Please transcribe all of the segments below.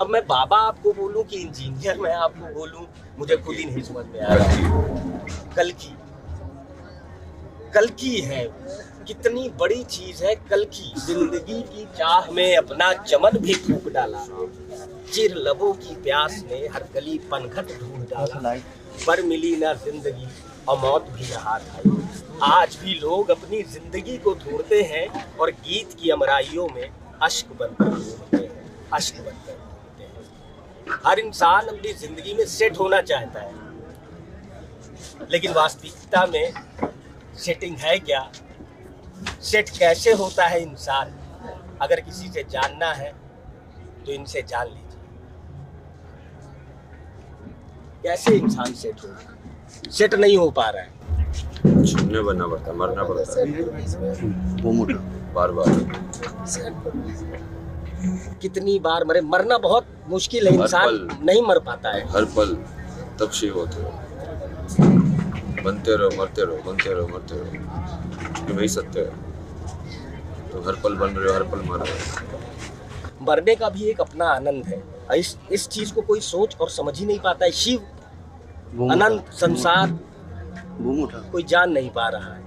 अब मैं बाबा आपको बोलूं कि इंजीनियर मैं आपको बोलूं, मुझे खुद ही नहीं समझ में आ रहा। कल्कि है, कितनी बड़ी चीज है कल्कि। जिंदगी की चाह में अपना चमन भी फूंक डाला, चिर लबों की प्यास ने हर गली पनघट ढूंढ डाला। पर मिली ना जिंदगी और मौत भी हाथ आई। आज भी लोग अपनी जिंदगी को ढूंढते हैं और गीत की अमराइयों में अश्क बनकर ढूंढते हैं, अश्क बनकर ढूंढते हैं। हर इंसान अपनी जिंदगी में सेट होना चाहता है, लेकिन वास्तविकता में सेटिंग है क्या? सेट कैसे होता है इंसान? अगर किसी से जानना है तो इनसे जान लीजिए, कैसे इंसान सेट होगा। सेट नहीं हो पा रहा है, छूने बनना पड़ता, मरना पड़ता है वो मोटा बार बार। कितनी बार मरे, मरना बहुत मुश्किल है, इंसान नहीं मर पाता है। हर पल तब शिव होते हो, बनते रहो मरते रहो, बनते रहो मरते रहो, क्योंकि वही सत्य है। तो हर पल बन रहे हो, हर पल मर रहे हो। मरने का भी एक अपना आनंद है। इस चीज को कोई सोच और समझ ही नहीं पाता है। शिव, अनंत संसार कोई जान नहीं पा रहा है।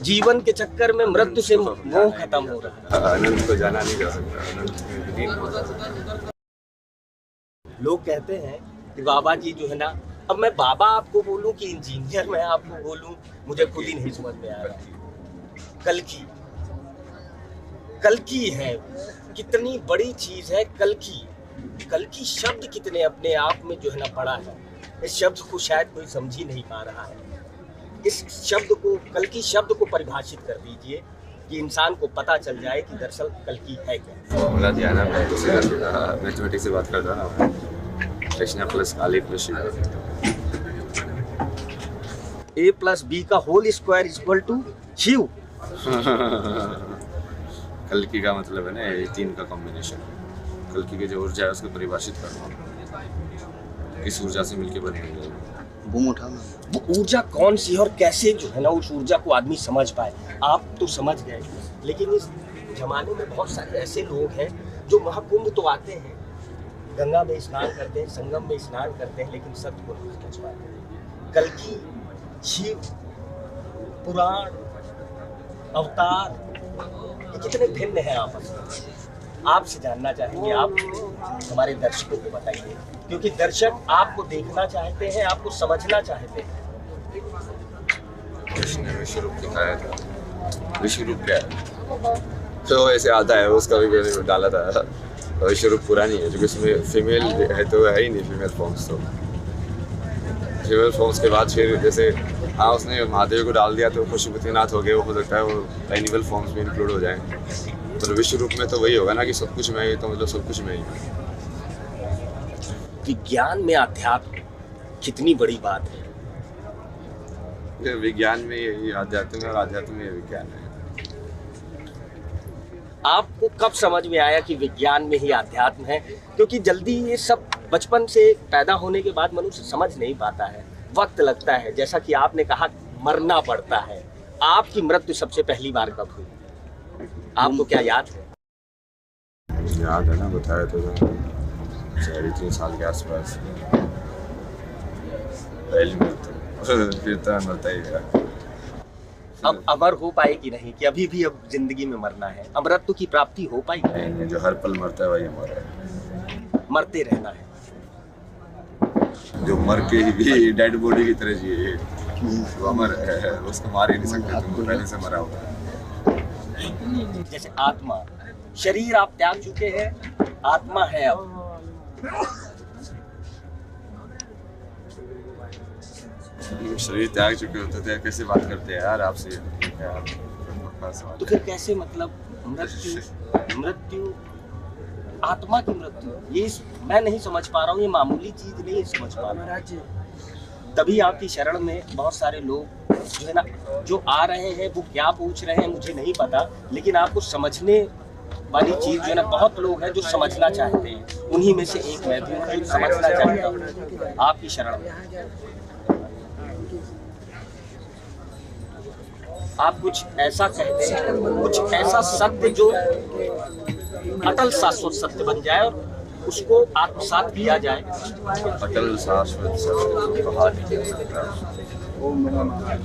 जीवन के चक्कर में मृत्यु से मोह खत्म हो रहा है। अनंत को जाना नहीं जा सकता, अनंत लोग कहते हैं कि बाबा जी जो है ना, अब मैं बाबा आपको बोलूं कि इंजीनियर मैं आपको बोलूं, मुझे खुद ही नहीं समझ में आ रहा। कल्कि है, कितनी बड़ी चीज है कल्कि शब्द कितने अपने आप में जो है ना बड़ा है। इस शब्द को शायद कोई समझ ही नहीं पा रहा है। इस शब्द को, कल्कि शब्द को परिभाषित कर दीजिए कि इंसान को पता चल जाए कि दरअसल कल्कि है क्या। फॉर्मूला दिया ना, मैथमेटिक्स से बात करता ना, Krishna plus Kali plus A plus B का whole square equal to Shiv. कल्कि का मतलब है ना ये तीन का कॉम्बिनेशन। कल्कि की जो ऊर्जा है उसको परिभाषित करना, इस ऊर्जा से मिलके बनी हुई है। वो ऊर्जा कौन सी है और कैसे जो है ना उस ऊर्जा को आदमी समझ पाए। आप तो समझ गए, लेकिन इस जमाने में बहुत सारे ऐसे लोग हैं जो महाकुंभ तो आते हैं, गंगा में स्नान करते हैं, संगम में स्नान करते हैं, लेकिन सत्य को नहीं समझ पाते। कल्कि, शिव, पुराण, अवतार, ये कितने भिन्न हैं आपस में। आपसे जानना चाहेंगे, आप हमारे दर्शकों को बताइए, क्योंकि दर्शक आपको देखना चाहते हैं, आपको समझना चाहते हैं। कृष्ण ने विश्व रूप दिखाया था। विश्व रूप क्या है? तो ऐसे आता है, उसका भी मैंने डाला था। विश्व रूप पूरा नहीं है, क्योंकि उसमें फीमेल है तो है ही नहीं, फीमेल फॉर्म्स। तो फीमेल फॉर्म्स के बाद फिर जैसे हाँ उसने महादेव को डाल दिया तो पशुपतिनाथ हो गए, वो हो सकता है वो एनिमल फॉर्म्स में इंक्लूड हो जाए। तो विश्व रूप में तो वही होगा ना कि सब कुछ में ही, तो मतलब सब कुछ में ही। विज्ञान में अध्यात्म कितनी बड़ी बात है। विज्ञान में यही आध्यात्म है और आध्यात्म में विज्ञान है। आपको कब समझ में आया कि विज्ञान में ही आध्यात्म है? क्योंकि जल्दी ये सब बचपन से पैदा होने के बाद मनुष्य समझ नहीं पाता है, वक्त लगता है। जैसा कि आपने कहा मरना पड़ता है। आपकी मृत्यु सबसे पहली बार कब हुई? आपको क्या याद है? याद है ना, बताया तो 3.5 साल के आसपास पहली मृत्यु। फिर तो मरता ही गया। अब अमर हो पाए कि नहीं, कि अभी भी अब जिंदगी में मरना है, अमरत्व की प्राप्ति हो पाई? नहीं, जो हर पल मरता है वही अमर है। मरते रहना है। जो मर के भी डेड बॉडी की तरह जिए वो अमर है, उसको मार ही नहीं सकते, तुमको पहले से मरा हुआ है। जैसे आत्मा, शरीर आप त्याग चुके हैं, आत्मा है अब। शरीर त्याग चुके होते थे, कैसे बात करते हैं यार आपसे यार। तो फिर कैसे, मतलब मृत्यु आत्मा की मृत्यु, ये मैं नहीं समझ पा रहा हूँ। ये मामूली चीज नहीं समझ पा रहा। तभी आपकी शरण में बहुत सारे लोग जो है ना, जो आ रहे हैं, वो क्या पूछ रहे हैं मुझे नहीं पता, लेकिन आपको समझने वाली चीज जो है ना, बहुत लोग हैं जो समझना चाहते हैं। उन्हीं में से एक मैं भी हूँ जो समझना चाहता हूँ आपकी शरण में। आप कुछ ऐसा कहते हैं, कुछ ऐसा सत्य जो अटल शाश्वत सत्य बन जाए और उसको आत्मसात किया जाए। अटल शाश्वत सत्य कहा नहीं जा सकता। ओम नमः नारायण।